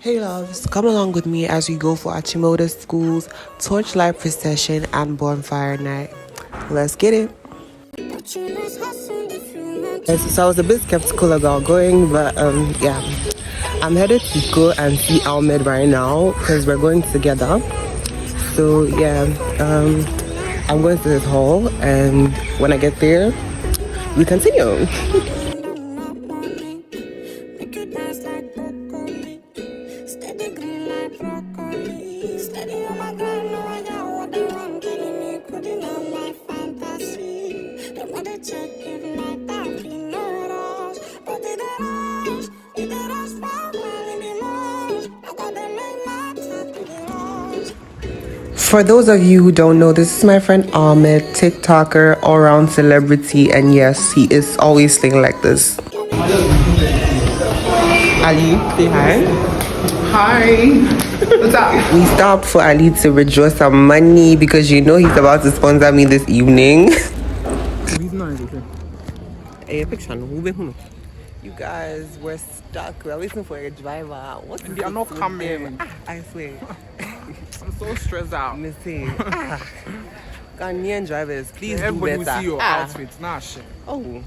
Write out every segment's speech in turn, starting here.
Hey loves, come along with me as we go for Achimota School's torchlight procession and bonfire night. Let's get it. So I was a bit skeptical about going, but yeah. I'm headed to go and see Alma right now because we're going together. So yeah, I'm going to his hall, and when I get there, we continue. For those of you who don't know, this is my friend Ahmed, TikToker, all-around celebrity, and yes, he is always singing like this. Ali, say hi. Hi. What's up? We stopped for Ali to withdraw some money because you know he's about to sponsor me this evening. You guys, we're stuck. We're waiting for a driver. What? They are not coming. I swear. I'm so stressed out. Missy. Ghanaian drivers, please Everybody do better. will see your outfit. Nah, shit. Oh.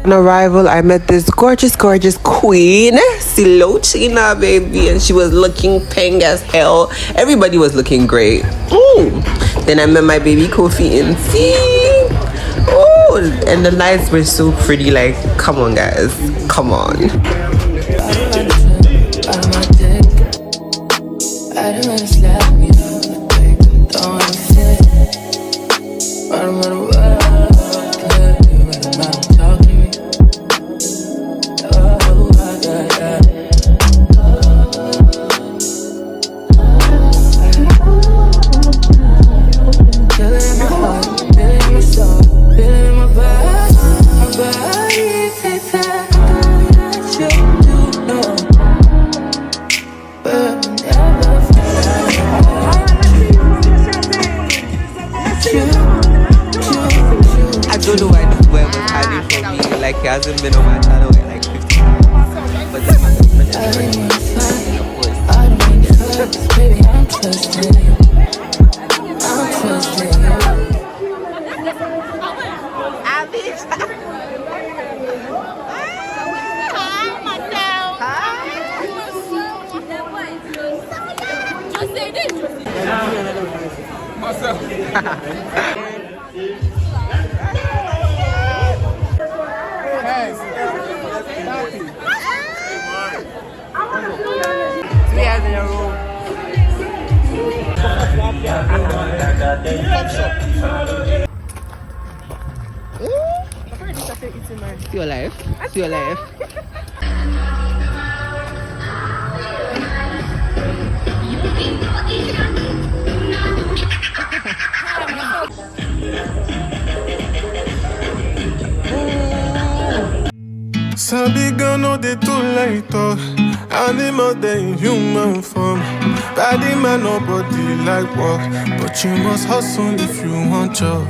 On arrival, I met this gorgeous queen, Silochina, baby, and she was looking pink as hell. Everybody was looking great. Then I met my baby Kofi in tea. And the nights were so pretty. Like, come on, guys, come on. I don't know why this boy was hiding from me. Like, he hasn't been on my channel in like 15 years. But then my friend baby, I'm trusting you. I'm trusting you. See your life. See your life. Sabi gano de too late, animal they in human form. Body man nobody like work, but you must hustle if you want job.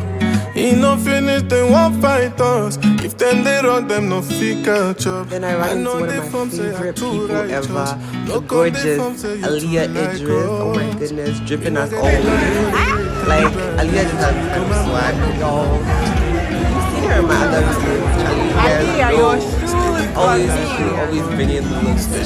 He no finish, they won't fight us. If them they run, them no figure job. Then I ran into one of my favorite people ever, the gorgeous Aliyah Idris. Oh my goodness, dripping as always. Like, Aliyah just has kind of swag, y'all. You've seen her in my other videos. Always bringing the looks to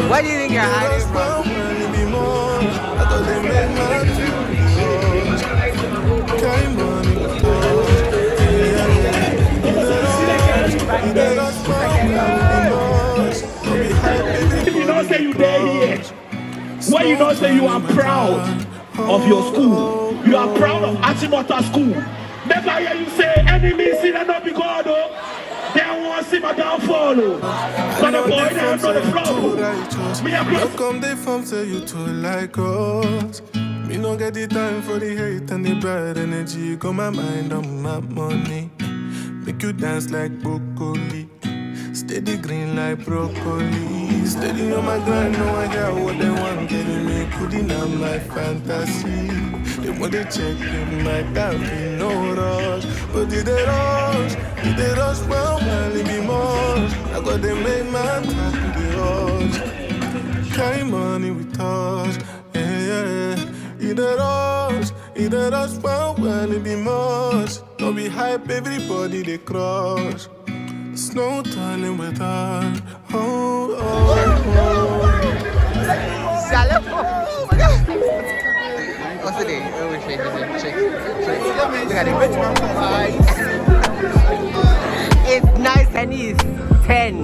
What do you think you're hiding from? If you don't say you there here, why you don't say you are proud of your school? You are proud of Achimota school. Never hear you say enemies sin and not be God. They want to see my downfall. But the boy down on the floor. Me a How come they from say you too like us? Me no get the time for the hate and the bad energy. Got my mind on my money. Make you dance like broccoli. Steady green like broccoli. Steady on my grind, no I hear what they want. Getting me pudding on my fantasy. They want to check if my time be no rush. But did they rush? Did they rush? Well, it be much. I got them make my talk to the rush. Carry money with touch. Yeah. Either rush, well, it be much. Don't be hype, everybody they crush. There's no turning with us. Oh. What's the day? Check. Look at it. It's nice and it's 10.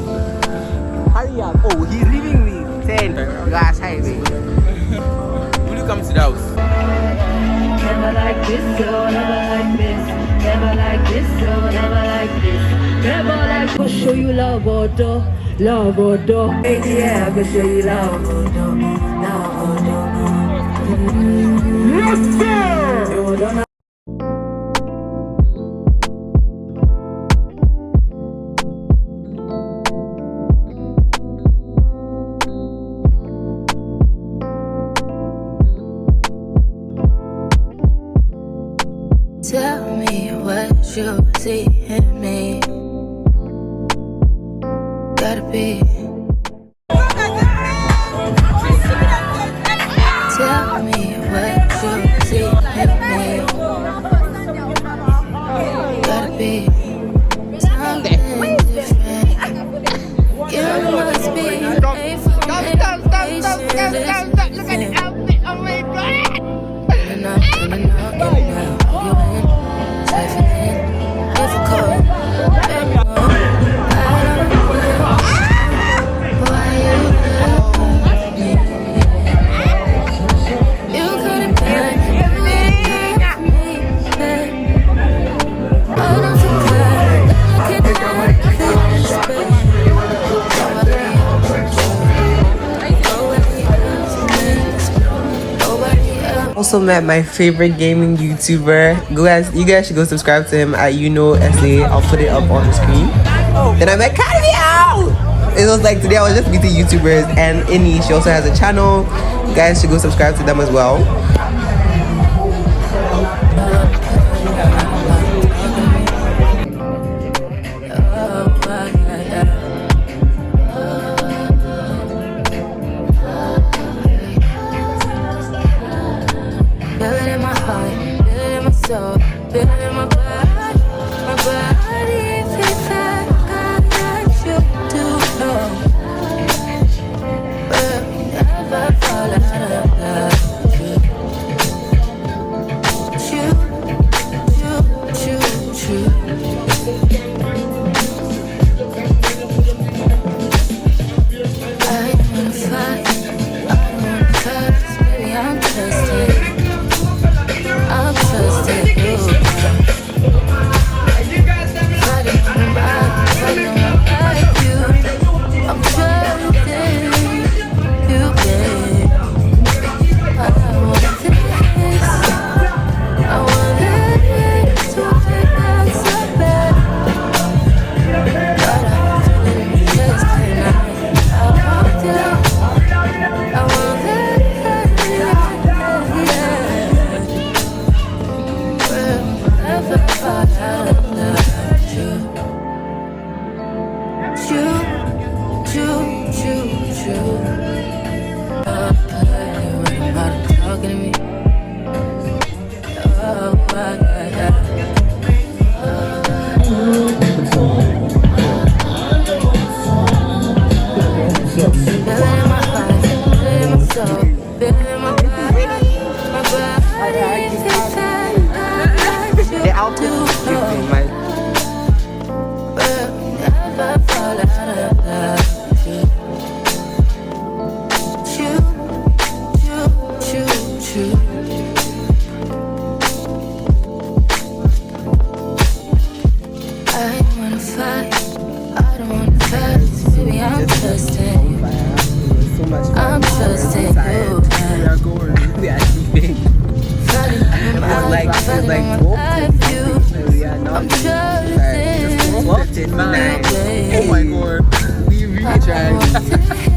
Hurry up. Oh, he's leaving me. 10. Last highway. Will you come to the house? Never like this, so never like this. Never like this, so never like this. Never like to show you love or do. Yeah, I can show you love or do. yes, sir. Tell me what you see in me. Gotta be. Tell me what you see in me. Gotta be something different. You must be made for meditation. Look at the outfit. Oh my God. In and out. Also met my favorite gaming YouTuber. You guys should go subscribe to him at SA. I'll put it up on the screen. Then I met Camidoh. It was like today I was just meeting YouTubers, and Inni, she also has a channel. You guys should go subscribe to them as well. I wanna fight. just take you back. We are sleeping. It was like 12. Yeah, now it's 12 till 9. Oh my god. We really tried.